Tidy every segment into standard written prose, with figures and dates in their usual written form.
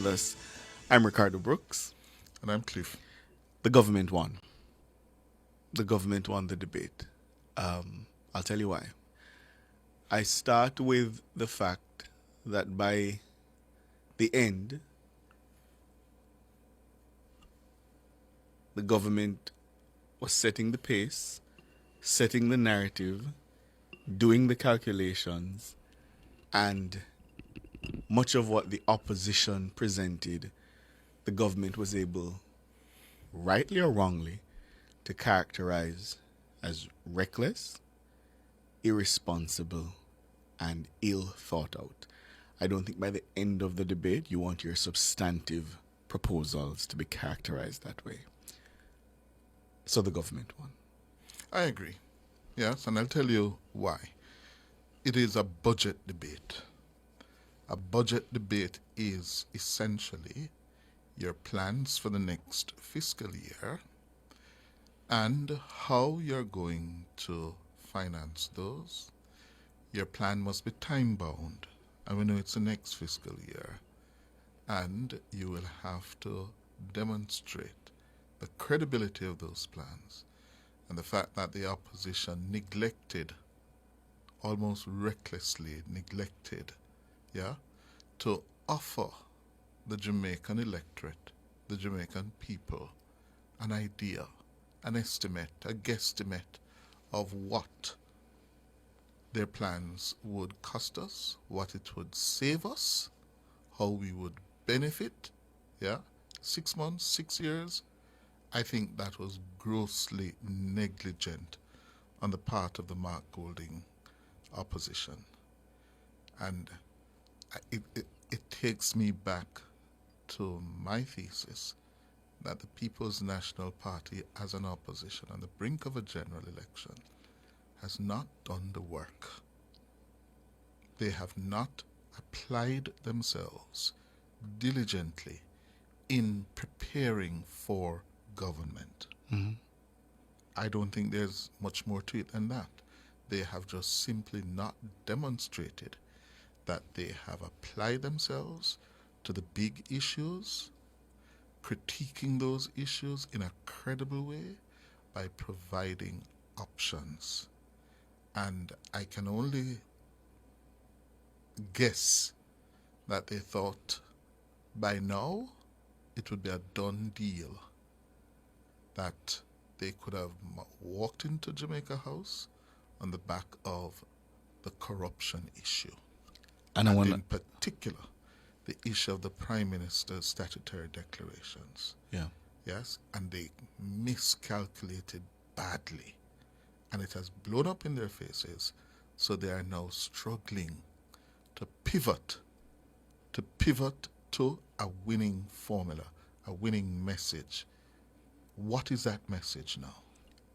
Thus, I'm Ricardo Brooks. And I'm Cliff. The government won. The government won the debate. I'll tell you why. I start with the fact that by the end, the government was setting the pace, setting the narrative, doing the calculations, and much of what the opposition presented, the government was able, rightly or wrongly, to characterize as reckless, irresponsible, and ill thought out. I don't think by the end of the debate you want your substantive proposals to be characterized that way. So the government won. I agree. Yes, and I'll tell you why. It is a budget debate. A budget debate is essentially your plans for the next fiscal year and how you're going to finance those. Your plan must be time bound, and we know it's the next fiscal year, and you will have to demonstrate the credibility of those plans and the fact that the opposition neglected, almost recklessly neglected, to offer the Jamaican electorate, the Jamaican people, an idea, an estimate, a guesstimate of what their plans would cost us, what it would save us, how we would benefit, 6 months, 6 years. I think that was grossly negligent on the part of the Mark Golding opposition. And it takes me back to my thesis that the People's National Party as an opposition on the brink of a general election has not done the work. They have not applied themselves diligently in preparing for government. Mm-hmm. I don't think there's much more to it than that. They have just simply not demonstrated that they have applied themselves to the big issues, critiquing those issues in a credible way by providing options. And I can only guess that they thought by now it would be a done deal, that they could have walked into Jamaica House on the back of the corruption issue. And in particular, the issue of the Prime Minister's statutory declarations. Yeah. Yes, and they miscalculated badly. And it has blown up in their faces, so they are now struggling to pivot to a winning formula, a winning message. What is that message now?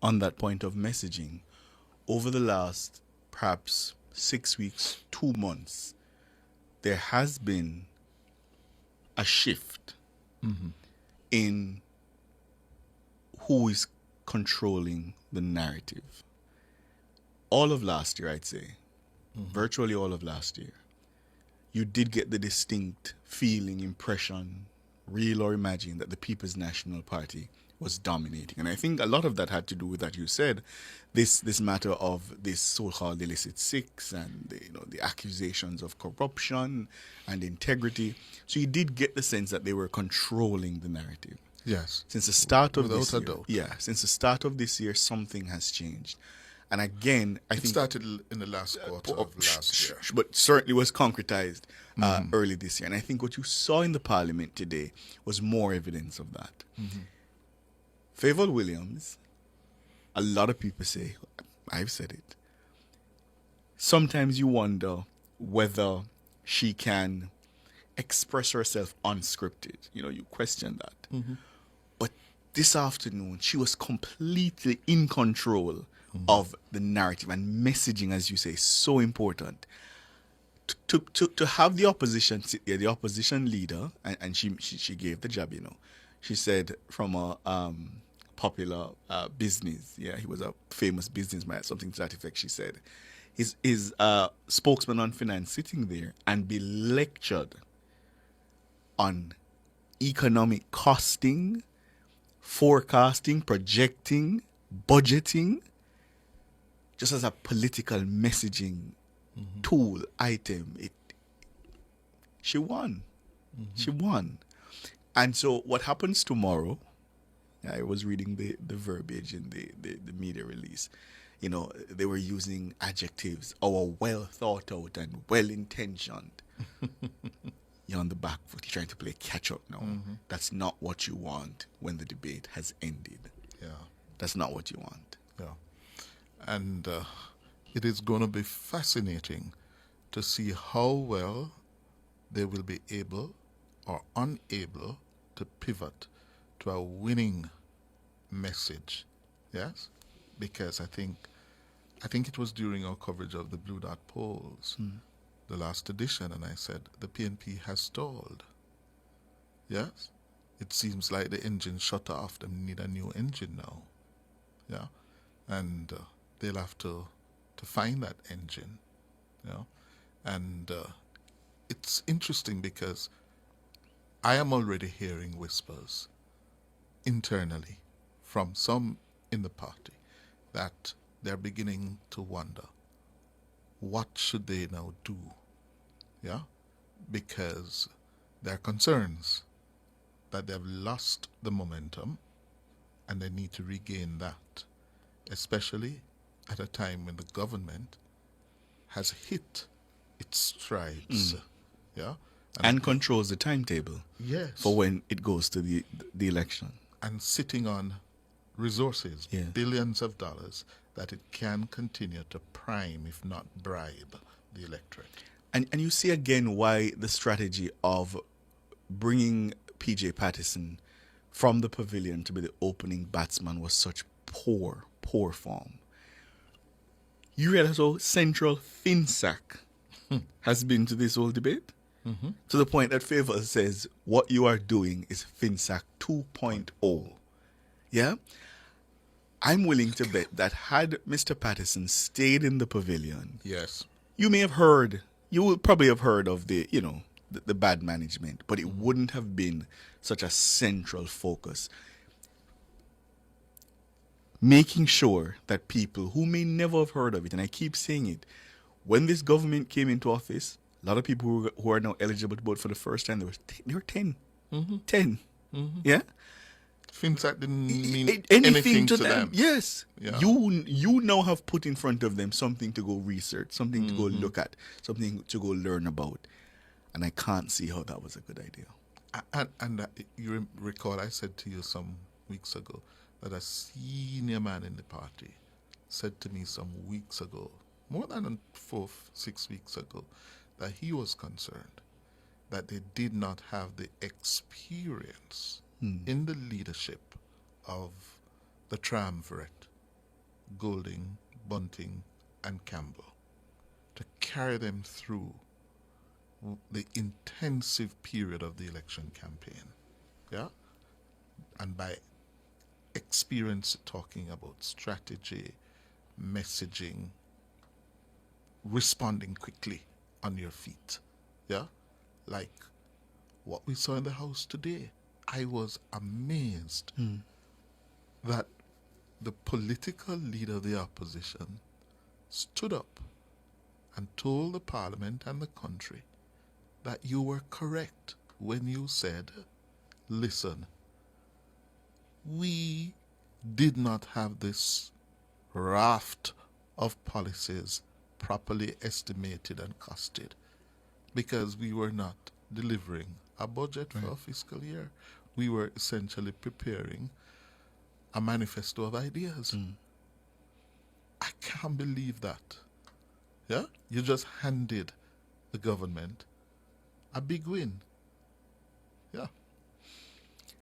On that point of messaging, over the last perhaps 6 weeks, 2 months, there has been a shift in who is controlling the narrative. All of last year, I'd say, virtually all of last year, you did get the distinct feeling, impression, real or imagined, that the People's National Party was dominating. And I think a lot of that had to do with that you said, this matter of this so-called illicit six and the accusations of corruption and integrity. So you did get the sense that they were controlling the narrative. Yes. Since the start of Without this a year. doubt. Yeah, since the start of this year, something has changed. And again, I think it started in the last quarter of last year. But certainly was concretized early this year. And I think what you saw in the Parliament today was more evidence of that. Favour Williams, a lot of people say, I've said it, sometimes you wonder whether she can express herself unscripted. You question that. But this afternoon, she was completely in control of the narrative, and messaging, as you say, is so important. To have the opposition sit there, the opposition leader, and she gave the jab, She said from a popular business, he was a famous businessman, something to that effect, she said. His spokesman on finance sitting there and be lectured on economic costing, forecasting, projecting, budgeting, just as a political messaging tool, item. She won. She won. And so what happens tomorrow, I was reading the verbiage in the media release. You know, they were using adjectives, our well thought out and well intentioned. You're on the back foot, you're trying to play catch up now. That's not what you want when the debate has ended. Yeah. That's not what you want. Yeah. And it is going to be fascinating to see how well they will be able or unable to pivot to a winning message. Yes? Because I think it was during our coverage of the Blue Dot polls, the last edition, and I said the PNP has stalled. Yes? It seems like the engine shut off. They need a new engine now. Yeah? And they'll have to find that engine. Yeah? And it's interesting because I am already hearing whispers internally from some in the party that they're beginning to wonder, what should they now do? Yeah? Because there are concerns that they've lost the momentum and they need to regain that, especially at a time when the government has hit its strides. Yeah? And controls the timetable. Yes. For when it goes to the election. And sitting on resources, Yeah. billions of dollars, that it can continue to prime, if not bribe, the electorate. And you see again why the strategy of bringing P.J. Patterson from the pavilion to be the opening batsman was such poor form. You realize how central FinSac has been to this whole debate? To the point that Favor says what you are doing is FinSac 2.0. Yeah? I'm willing to bet that had Mr. Patterson stayed in the pavilion, Yes. you will probably have heard of the bad management, but it wouldn't have been such a central focus. Making sure that people who may never have heard of it, and I keep saying it, when this government came into office, a lot of people who are now eligible to vote for the first time, they were 10. 10. Yeah? FinSac didn't mean anything to them. Yes. Yeah. You now have put in front of them something to go research, something to go look at, something to go learn about. And I can't see how that was a good idea. And you recall I said to you some weeks ago that a senior man in the party said to me some weeks ago, more than 4-6 weeks ago, that he was concerned that they did not have the experience in the leadership of the triumvirate, Golding, Bunting, and Campbell, to carry them through the intensive period of the election campaign. Yeah? And by experience talking about strategy, messaging, responding quickly on your feet. Yeah? Like what we saw in the House today. I was amazed that the political leader of the opposition stood up and told the Parliament and the country that you were correct when you said, listen, we did not have this raft of policies properly estimated and costed because we were not delivering a budget for a fiscal year. We were essentially preparing a manifesto of ideas. I can't believe that. Yeah? You just handed the government a big win. Yeah.